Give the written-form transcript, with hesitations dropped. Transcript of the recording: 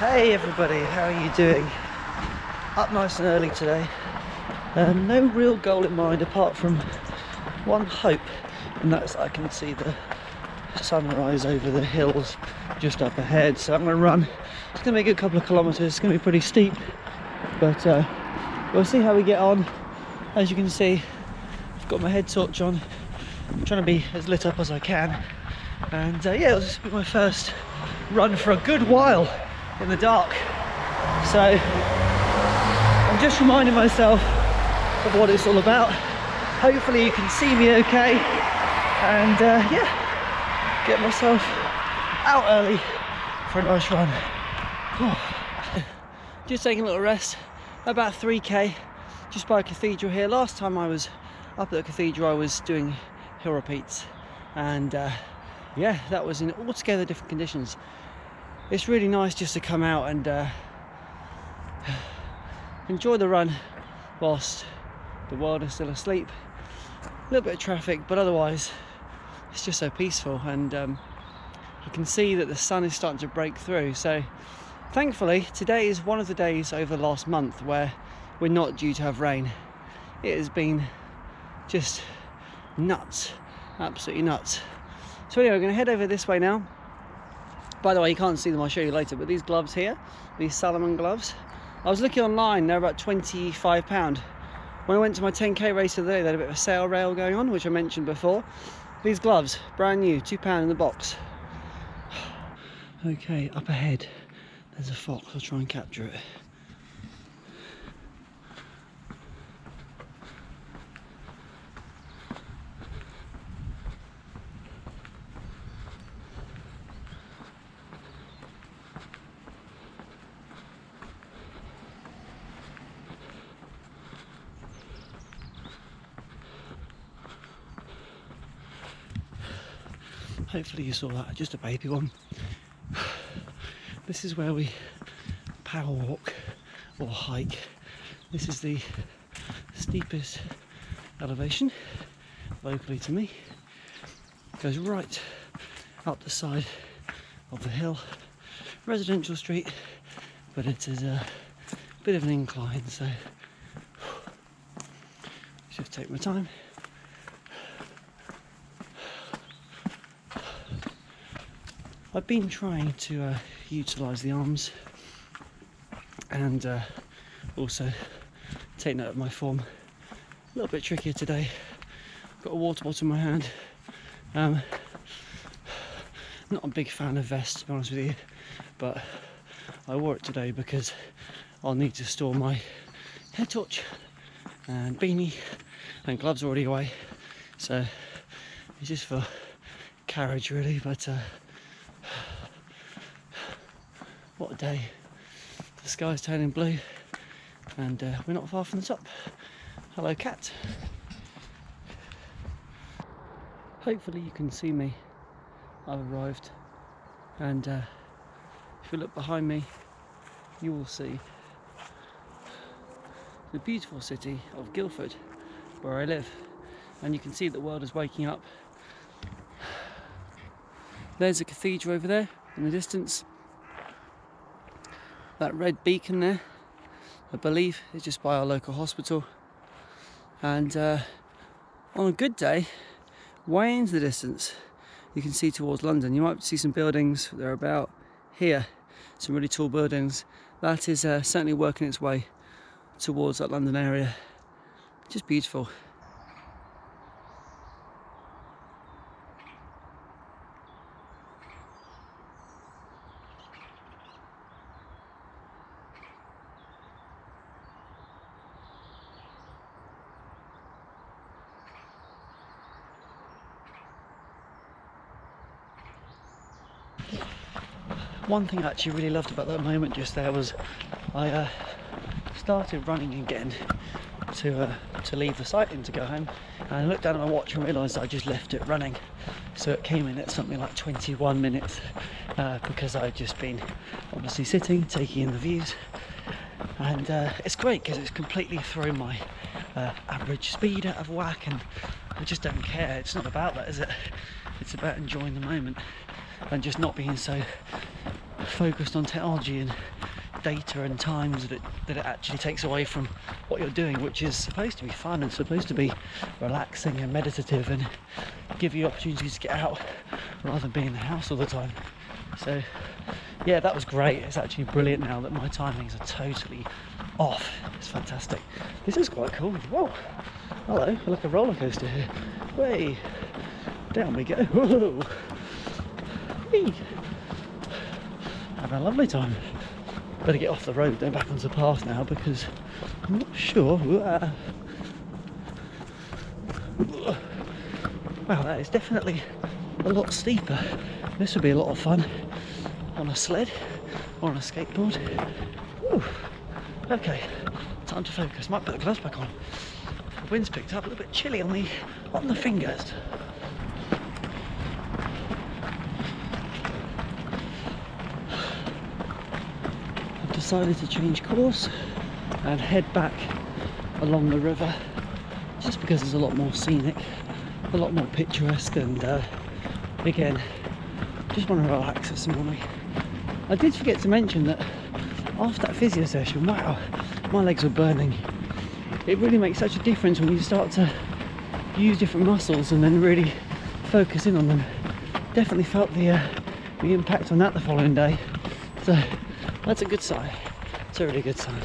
Hey everybody, how are you doing? Up nice and early today. No real goal in mind apart from one hope, and that's I can see the sunrise over the hills just up ahead. So I'm going to run. It's going to be a good couple of kilometres. It's going to be pretty steep, but we'll see how we get on. As you can see, I've got my head torch on. I'm trying to be as lit up as I can, and yeah, it'll just be my first run for a good while in the dark. So I'm just reminding myself of what it's all about. Hopefully you can see me okay, and yeah, get myself out early for a nice run. Just taking a little rest, about 3k, just by a cathedral here. Last time I was up at the cathedral I was doing hill repeats, and yeah, that was in altogether different conditions. It's really nice just to come out and enjoy the run whilst the world is still asleep. A little bit of traffic, but otherwise it's just so peaceful, and you can see that the sun is starting to break through. So thankfully today is one of the days over the last month where we're not due to have rain. It has been just nuts, absolutely nuts. So anyway, we're going to head over this way now. By the way, you can't see them, I'll show you later, but these gloves here, these Salomon gloves, I was looking online, they're about £25. When I went to my 10k race the other day, they had a bit of a sale rail going on, which I mentioned before. These gloves, brand new, £2 in the box. Okay, up ahead, there's a fox, I'll try and capture it. Hopefully you saw that, just a baby one. This is where we power walk or hike. This is the steepest elevation locally to me. It goes right up the side of the hill. Residential street, but it is a bit of an incline, so just take my time. I've been trying to utilise the arms and also take note of my form. A little bit trickier today. I've got a water bottle in my hand. Not a big fan of vests, to be honest with you, but I wore it today because I'll need to store my head torch and beanie, and gloves are already away, so it's just for carriage really. But what a day. The sky's turning blue, and we're not far from the top. Hello cat. Hopefully you can see me. I've arrived, and if you look behind me you will see the beautiful city of Guildford, where I live, and you can see the world is waking up. There's a cathedral over there in the distance. That red beacon there, I believe, is just by our local hospital. And on a good day, way into the distance, you can see towards London. You might see some buildings, they're about here, some really tall buildings. That is certainly working its way towards that London area. Just beautiful. One thing I actually really loved about that moment just there was I started running again to leave the site and to go home, and I looked down at my watch and realised I just left it running, so it came in at something like 21 minutes because I'd just been obviously sitting taking in the views, and it's great because it's completely thrown my average speed out of whack, and I just don't care. It's not about that, is it? It's about enjoying the moment and just not being so focused on technology and data and times that it actually takes away from what you're doing, which is supposed to be fun and supposed to be relaxing and meditative and give you opportunities to get out rather than being in the house all the time. So yeah, that was great. It's actually brilliant now that my timings are totally off. It's fantastic. This is quite cool. Whoa, hello, like a roller coaster here. Way down we go. Whoa. Whee. Having a lovely time. Better get off the road, then back onto the path now, because I'm not sure. Wow, that is definitely a lot steeper. This would be a lot of fun on a sled or on a skateboard. Whew. Okay, time to focus. Might put the gloves back on. The wind's picked up, a little bit chilly on the fingers. I've decided to change course and head back along the river, just because it's a lot more scenic, a lot more picturesque, and again, just want to relax this morning. I did forget to mention that after that physio session, wow, my legs were burning. It really makes such a difference when you start to use different muscles and then really focus in on them. Definitely felt the impact on that the following day. So that's a good sign. It's a really good sign.